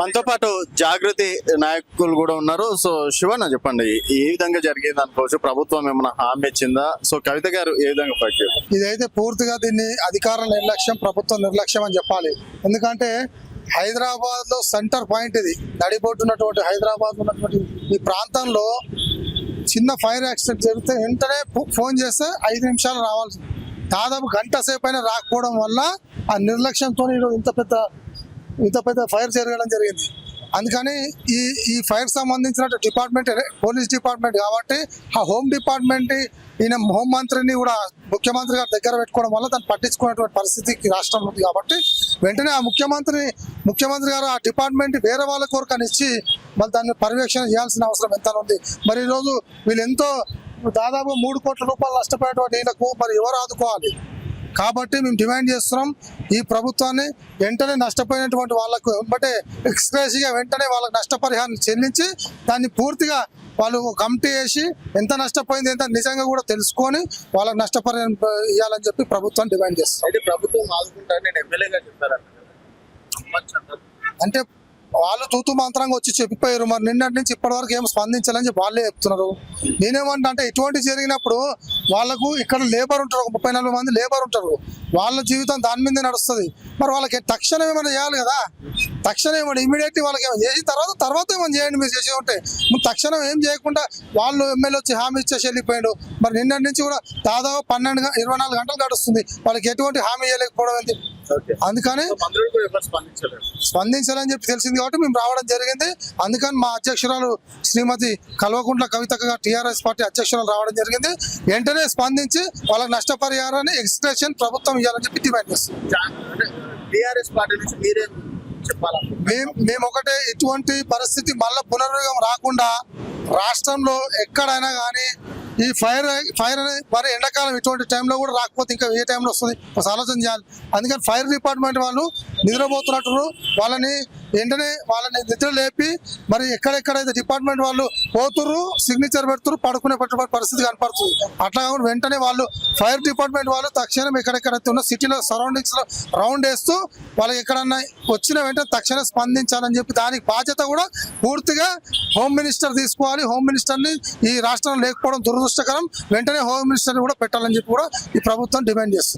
మనతో పాటు జాగృతి నాయకులు కూడా ఉన్నారు. సో శివన్న చెప్పండి, ఏ విధంగా జరిగింది అనుకోవచ్చు? ప్రభుత్వం ఏమైనా హామీ ఇచ్చిందా? సో కవిత గారు ఏ విధంగా ఫైట్ చేయాలి? ఇదైతే పూర్తిగా దీన్ని అధికారుల నిర్లక్ష్యం, ప్రభుత్వం నిర్లక్ష్యం అని చెప్పాలి. ఎందుకంటే హైదరాబాద్ లో సెంటర్ పాయింట్ ఇది, నడిబొట్టున్నటువంటి హైదరాబాద్ ఉన్నటువంటి ఈ ప్రాంతంలో చిన్న ఫైర్ యాక్సిడెంట్ జరిగితే వెంటనే ఫోన్ చేస్తే 5 నిమిషాలు రావాల్సి, దాదాపు గంట సేపు అయినా రాకపోవడం వల్ల ఆ నిర్లక్ష్యంతో ఇంత పెద్ద ఫైర్ జరగడం జరిగింది. అందుకని ఈ ఫైర్ సంబంధించిన డిపార్ట్మెంట్ పోలీస్ డిపార్ట్మెంట్ కాబట్టి ఆ హోమ్ డిపార్ట్మెంట్ ఈయన హోంమంత్రిని కూడా ముఖ్యమంత్రి గారి దగ్గర పెట్టుకోవడం వల్ల దాన్ని పట్టించుకునేటువంటి పరిస్థితికి రాష్ట్రం ఉంది. కాబట్టి వెంటనే ఆ ముఖ్యమంత్రి గారు ఆ డిపార్ట్మెంట్ వేరే వాళ్ళ కోరికని ఇచ్చి మళ్ళీ దాన్ని పర్యవేక్షణ చేయాల్సిన అవసరం ఎంత ఉంది. మరి ఈరోజు వీళ్ళు ఎంతో దాదాపు 3 కోట్ల రూపాయలు నష్టపోయేటువంటి వీళ్ళకు మరి ఎవరు ఆదుకోవాలి? కాబట్టి మేము డిమాండ్ చేస్తున్నాం, ఈ ప్రభుత్వాన్ని వెంటనే నష్టపోయినటువంటి వాళ్ళకు ఎక్స్ప్రెస్గా వెంటనే వాళ్ళకి నష్టపరిహారం చెల్లించి దాన్ని పూర్తిగా వాళ్ళు కమిటీ వేసి ఎంత నష్టపోయింది ఎంత నిజంగా కూడా తెలుసుకొని వాళ్ళకి నష్టపరిహారం ఇవ్వాలని చెప్పి ప్రభుత్వాన్ని డిమాండ్ చేస్తాం. అయితే ప్రభుత్వం ఆదుకుంటారు, నేను ఎమ్మెల్యేగా చెప్తారు అంటే వాళ్ళు తూతూ మంత్రంగా వచ్చి చెప్పిపోయారు. మరి నిన్నటి నుంచి ఇప్పటి వరకు ఏం స్పందించాలని చెప్పి వాళ్ళే చెప్తున్నారు. నేనేమంటా అంటే ఇటువంటి జరిగినప్పుడు వాళ్ళకు ఇక్కడ లేబర్ ఉంటారు, 30-40 మంది లేబర్ ఉంటారు, వాళ్ళ జీవితం దాని మీదే నడుస్తుంది. మరి వాళ్ళకి తక్షణం ఏమైనా చేయాలి కదా, తక్షణం ఏమైనా ఇమీడియట్లీ వాళ్ళకి ఏమైనా చేసిన తర్వాత ఏమైనా చేయండి. మీరు చేసి ఉంటే తక్షణం ఏం చేయకుండా వాళ్ళు ఎమ్మెల్యే వచ్చి హామీ ఇచ్చేసి వెళ్ళిపోయాడు. మరి నిన్నటి నుంచి కూడా దాదాపు 24 గంటలు గడుస్తుంది, వాళ్ళకి ఎటువంటి హామీ ఇవ్వలేకపోవడం ఏంటి? అందుకని స్పందించాలని చెప్పి తెలిసింది కాబట్టి మేము రావడం జరిగింది. అందుకని మా అధ్యక్షురాలు శ్రీమతి కల్వకుంట్ల కవిత గారు టీఆర్ఎస్ పార్టీ అధ్యక్షురాలు రావడం జరిగింది. వెంటనే స్పందించి వాళ్ళకి నష్టపరిహారాన్ని ఎక్స్ప్రెషన్ ప్రభుత్వం ఇవ్వాలని చెప్పి డిమాండ్ చేస్తాం. మేము ఒకటే, ఇటువంటి పరిస్థితి మళ్ళీ పునర్వేగం రాకుండా రాష్ట్రంలో ఎక్కడైనా కానీ ఈ ఫైర్ మరి ఎండాకాలం ఇటువంటి టైంలో కూడా రాకపోతే ఇంకా ఏ టైంలో వస్తుంది ఆలోచన చేయాలి. అందుకని ఫైర్ డిపార్ట్మెంట్ వాళ్ళు నిద్రపోతున్నట్టు వాళ్ళని నిద్ర లేపి మరి ఎక్కడెక్కడైతే డిపార్ట్మెంట్ వాళ్ళు పోతుర్రు సిగ్నేచర్ పెడుతురు పడుకునే పరిస్థితి కనపడుతుంది. అట్లా కాకుండా వెంటనే వాళ్ళు ఫైర్ డిపార్ట్మెంట్ వాళ్ళు తక్షణం ఎక్కడెక్కడైతే ఉన్న సిటీలో సరౌండింగ్స్ లో రౌండ్ వేస్తూ వాళ్ళకి ఎక్కడన్నా వచ్చిన వెంటనే తక్షణం స్పందించాలని చెప్పి దానికి బాధ్యత కూడా పూర్తిగా హోమ్ మినిస్టర్ తీసుకోవాలి. హోమ్ మినిస్టర్ని ఈ రాష్ట్రంలో లేకపోవడం దురదృష్టకరం. వెంటనే హోమ్ మినిస్టర్ని కూడా పెట్టాలని చెప్పి కూడా ఈ ప్రభుత్వం డిమాండ్ చేస్తుంది.